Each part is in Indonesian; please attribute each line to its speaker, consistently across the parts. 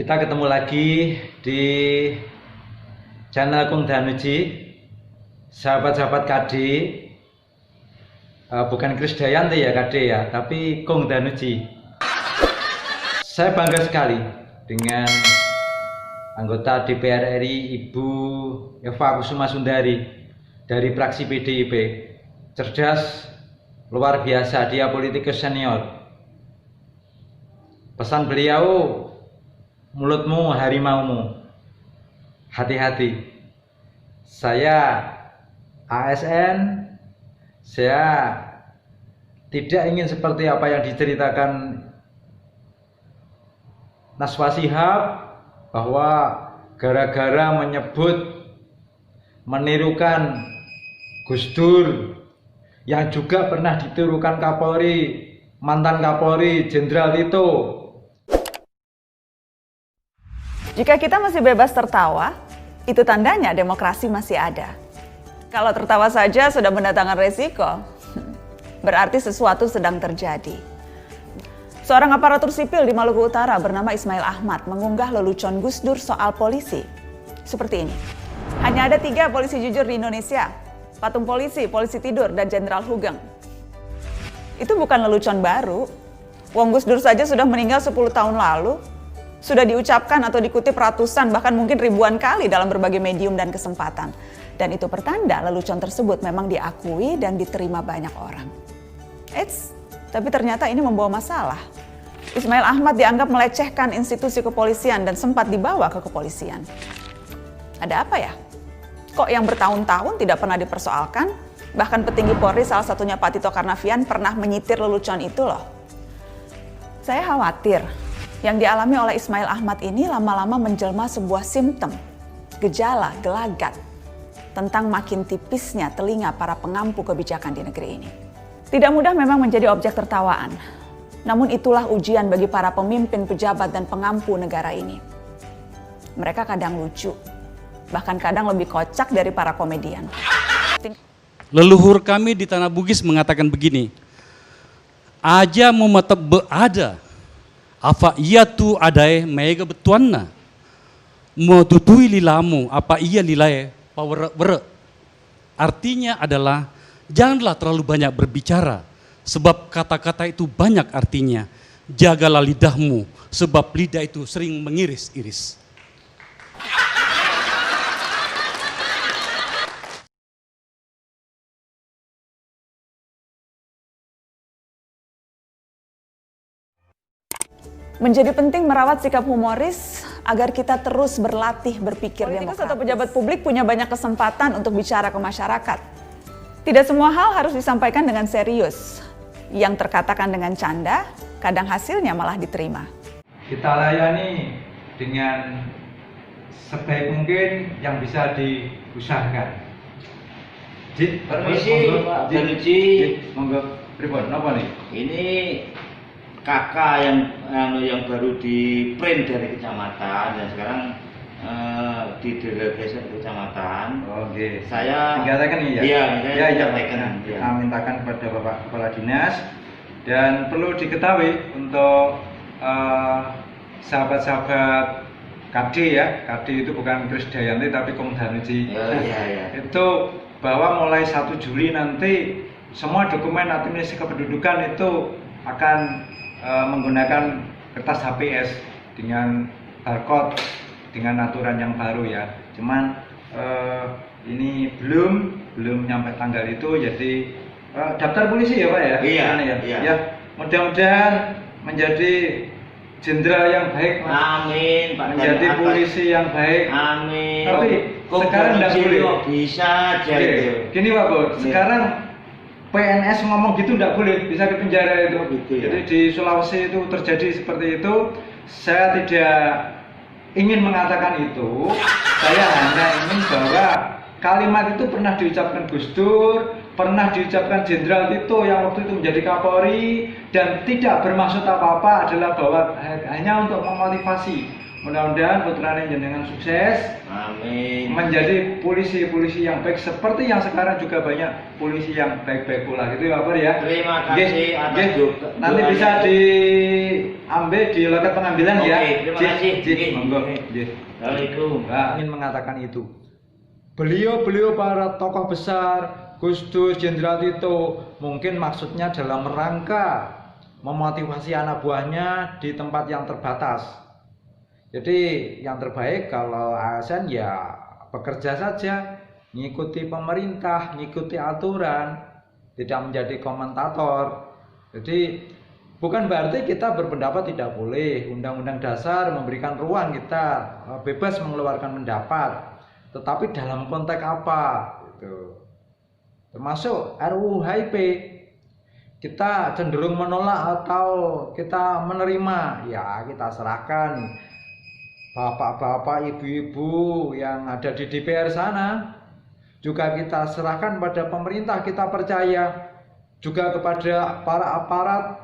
Speaker 1: Kita ketemu lagi di channel Kung Danuji, sahabat-sahabat KD, bukan Krisdayanti ya KD ya, tapi Kung Danuji. Saya bangga sekali dengan anggota DPR RI Ibu Eva Kusuma Sundari dari fraksi PDIP. Cerdas, luar biasa, dia politikus senior. Pesan beliau, mulutmu harimaumu, hati-hati. Saya ASN, saya tidak ingin seperti apa yang diceritakan Najwa Shihab, bahwa gara-gara menyebut, menirukan Gus Dur yang juga pernah ditirukan Kapolri, mantan Kapolri Jenderal Tito.
Speaker 2: Jika kita masih bebas tertawa, itu tandanya demokrasi masih ada. Kalau tertawa saja sudah mendatangkan resiko, berarti sesuatu sedang terjadi. Seorang aparatur sipil di Maluku Utara bernama Ismail Ahmad mengunggah lelucon Gus Dur soal polisi. Seperti ini, hanya ada 3 polisi jujur di Indonesia, patung polisi, polisi tidur, dan Jenderal Hugeng. Itu bukan lelucon baru. Wong Gus Dur saja sudah meninggal 10 tahun lalu. Sudah diucapkan atau dikutip ratusan bahkan mungkin ribuan kali dalam berbagai medium dan kesempatan. Dan itu pertanda lelucon tersebut memang diakui dan diterima banyak orang. Tapi ternyata ini membawa masalah. Ismail Ahmad dianggap melecehkan institusi kepolisian dan sempat dibawa ke kepolisian. Ada apa ya? Kok yang bertahun-tahun tidak pernah dipersoalkan? Bahkan petinggi Polri, salah satunya Pak Tito Karnavian, pernah menyitir lelucon itu loh. Saya khawatir yang dialami oleh Ismail Ahmad ini lama-lama menjelma sebuah simptom, gejala, gelagat tentang makin tipisnya telinga para pengampu kebijakan di negeri ini. Tidak mudah memang menjadi objek tertawaan, namun itulah ujian bagi para pemimpin, pejabat, dan pengampu negara ini. Mereka kadang lucu, bahkan kadang lebih kocak dari para komedian.
Speaker 3: Leluhur kami di Tanah Bugis mengatakan begini, aja mau ada, apa ia tu adae mega betuanna mau tutui lilamu apa ia lilae power. Artinya adalah janganlah terlalu banyak berbicara sebab kata-kata itu banyak artinya. Jagalah lidahmu sebab lidah itu sering mengiris-iris.
Speaker 2: Menjadi penting merawat sikap humoris agar kita terus berlatih berpikir demokratis. Politikus atau pejabat publik punya banyak kesempatan untuk bicara ke masyarakat. Tidak semua hal harus disampaikan dengan serius. Yang terkatakan dengan canda, kadang hasilnya malah diterima.
Speaker 1: Kita layani dengan sebaik mungkin yang bisa diusahakan.
Speaker 4: Permisi Pak Danuji.
Speaker 1: Monggo, pripun napa nih?
Speaker 4: Ini kakak yang baru di print dari kecamatan dan sekarang di delegasi kecamatan.
Speaker 1: Oke.
Speaker 4: Saya
Speaker 1: tinggalkan ya.
Speaker 4: Iya,
Speaker 1: ya.
Speaker 4: Kita
Speaker 1: mintakan kepada Bapak Kepala Dinas, dan perlu diketahui untuk sahabat-sahabat KD ya. KD itu bukan Krisdayanti tapi Kung Danuji.
Speaker 4: Iya.
Speaker 1: Itu bahwa mulai 1 Juli nanti semua dokumen administrasi kependudukan itu akan menggunakan kertas HPS dengan barcode, dengan aturan yang baru ya. Cuman ini belum nyampe tanggal itu, jadi daftar polisi ya Pak ya?
Speaker 4: Iya.
Speaker 1: Ya, mudah-mudahan menjadi jenderal yang baik, Mas.
Speaker 4: Amin Pak.
Speaker 1: Menjadi polisi yang baik.
Speaker 4: Amin.
Speaker 1: Tapi sekarang tidak boleh.
Speaker 4: Bisa jadi.
Speaker 1: Gini Pak Bos, sekarang PNS ngomong gitu tidak boleh, bisa ke penjara itu.
Speaker 4: Gitu ya.
Speaker 1: Jadi di Sulawesi itu terjadi seperti itu. Saya tidak ingin mengatakan itu. Saya hanya ingin bahwa kalimat itu pernah diucapkan Gus Dur, pernah diucapkan Jenderal Tito yang waktu itu menjadi Kapolri, dan tidak bermaksud apa-apa, adalah bahwa hanya untuk memotivasi Mudah-mudahan putrane jenengan sukses
Speaker 4: Amin.
Speaker 1: menjadi polisi-polisi yang baik seperti yang sekarang juga banyak polisi yang baik-baik pula gitu ya Pak ya.
Speaker 4: Terima kasih atas
Speaker 1: Nggih. Nanti
Speaker 4: doanya.
Speaker 1: bisa diambil di loket pengambilan ya.
Speaker 4: Oke, terima kasih. Nggih.
Speaker 1: Monggo. Nggih.
Speaker 4: Assalamualaikum.
Speaker 1: Nah, ingin mengatakan itu. Beliau para tokoh besar, Gus Dur, Jenderal Tito, mungkin maksudnya dalam rangka memotivasi anak buahnya di tempat yang terbatas. Jadi yang terbaik kalau ASN ya bekerja saja, ngikuti pemerintah, ngikuti aturan, tidak menjadi komentator. Jadi bukan berarti kita berpendapat tidak boleh. Undang-undang dasar memberikan ruang kita bebas mengeluarkan pendapat, tetapi dalam konteks apa? Gitu. Termasuk RUU HIP, kita cenderung menolak atau kita menerima, ya kita serahkan bapak-bapak, ibu-ibu yang ada di DPR sana, juga kita serahkan pada pemerintah. Kita percaya juga kepada para aparat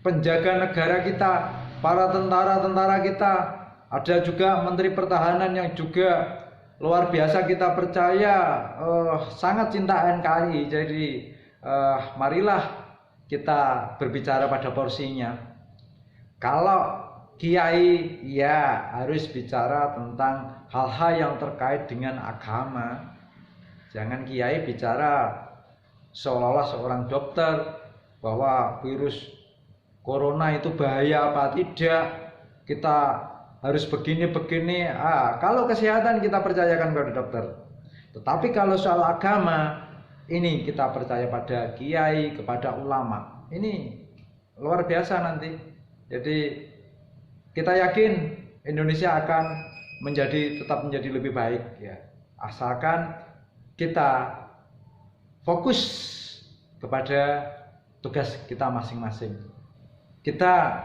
Speaker 1: penjaga negara kita, para tentara-tentara kita, ada juga Menteri Pertahanan yang juga luar biasa, kita percaya sangat cinta NKRI. Jadi marilah kita berbicara pada porsinya. Kalau kiai ya harus bicara tentang hal-hal yang terkait dengan agama. Jangan kiai bicara seolah-olah seorang dokter bahwa virus corona itu bahaya apa tidak, kita harus begini-begini. Kalau kesehatan kita percayakan kepada dokter. Tetapi kalau soal agama, ini kita percaya pada kiai, kepada ulama. Ini luar biasa nanti. Jadi kita yakin Indonesia akan tetap menjadi lebih baik ya. Asalkan kita fokus kepada tugas kita masing-masing. Kita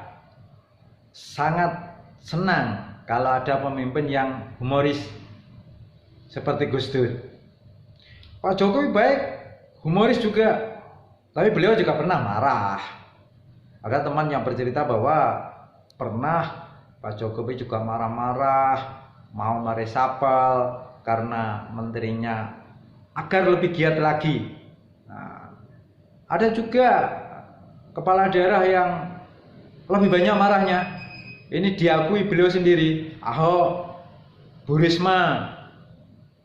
Speaker 1: sangat senang kalau ada pemimpin yang humoris seperti Gus Dur. Pak Jokowi baik, humoris juga, tapi beliau juga pernah marah. Ada teman yang bercerita bahwa pernah Pak Jokowi juga marah-marah, mau meresapel karena menterinya agar lebih giat lagi. Nah, ada juga kepala daerah yang lebih banyak marahnya. Ini diakui beliau sendiri. Ahok, Bu Risma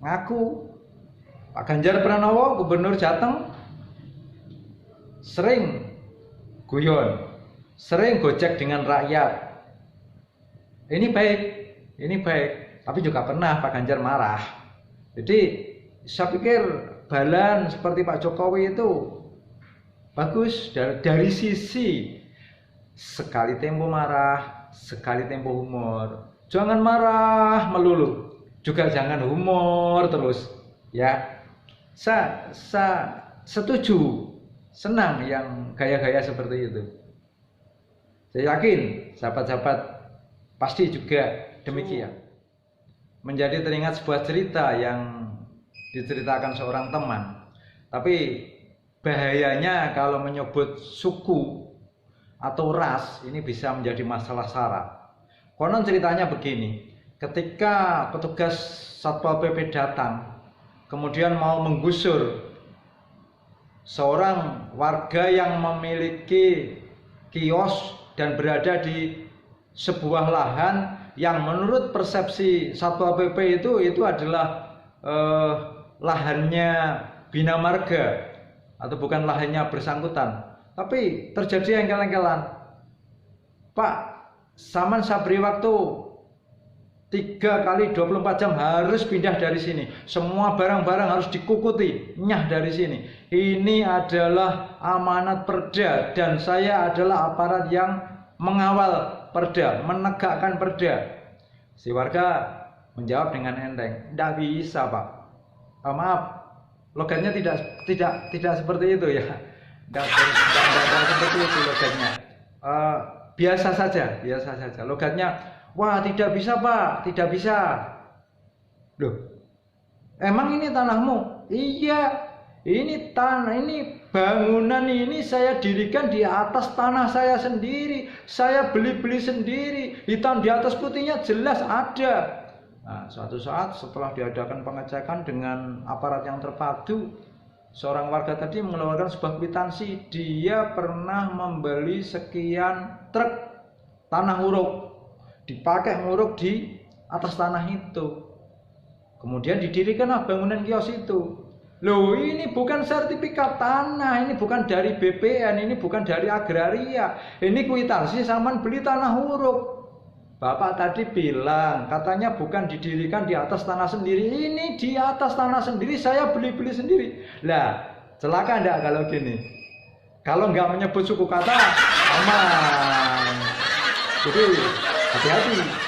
Speaker 1: ngaku. Pak Ganjar Pranowo, Gubernur Jateng, sering guyon, sering gojek dengan rakyat. Ini baik, tapi juga pernah Pak Ganjar marah. Jadi saya pikir balan seperti Pak Jokowi itu bagus dari sisi sekali tempo marah, sekali tempo humor. Jangan marah melulu, juga jangan humor terus. Ya, saya setuju, senang yang gaya-gaya seperti itu. Saya yakin sahabat-sahabat pasti juga demikian. Menjadi teringat sebuah cerita yang diceritakan seorang teman. Tapi bahayanya kalau menyebut suku atau ras ini bisa menjadi masalah sara. Konon ceritanya begini, ketika petugas Satpol PP datang, kemudian mau menggusur seorang warga yang memiliki kios dan berada di sebuah lahan yang menurut persepsi Satpol PP itu adalah lahannya Bina Marga atau bukan lahannya bersangkutan. Tapi terjadi engkel-engkelan. Pak, Saman saya beri waktu 3 kali 24 jam harus pindah dari sini. Semua barang-barang harus dikukuti, nyah dari sini. Ini adalah amanat Perda dan saya adalah aparat yang mengawal Perda, menegakkan Perda. Si warga menjawab dengan enteng, "Tidak bisa, Pak. Maaf, logatnya tidak seperti itu ya. Tidak seperti itu logatnya. Biasa saja. Logatnya, wah tidak bisa Pak, tidak bisa. Loh, emang ini tanahmu? Iya,
Speaker 5: Ini tanah, ini bangunan ini saya dirikan di atas tanah saya sendiri. Saya beli-beli sendiri. Hitam di atas putihnya jelas ada. Nah, suatu saat setelah diadakan pengecekan dengan aparat yang terpadu, seorang warga tadi mengeluarkan sebuah kwitansi. Dia pernah membeli sekian truk tanah huruk. Dipakai nguruk di atas tanah itu. Kemudian didirikanlah bangunan kios itu. Loh, ini bukan sertifikat tanah, ini bukan dari BPN, ini bukan dari agraria. Ini kwitansi saman beli tanah huruf. Bapak tadi bilang, katanya bukan didirikan di atas tanah sendiri. Ini di atas tanah sendiri, saya beli-beli sendiri. Lah, celaka enggak kalau gini? Kalau enggak menyebut suku kata, aman. Jadi, hati-hati.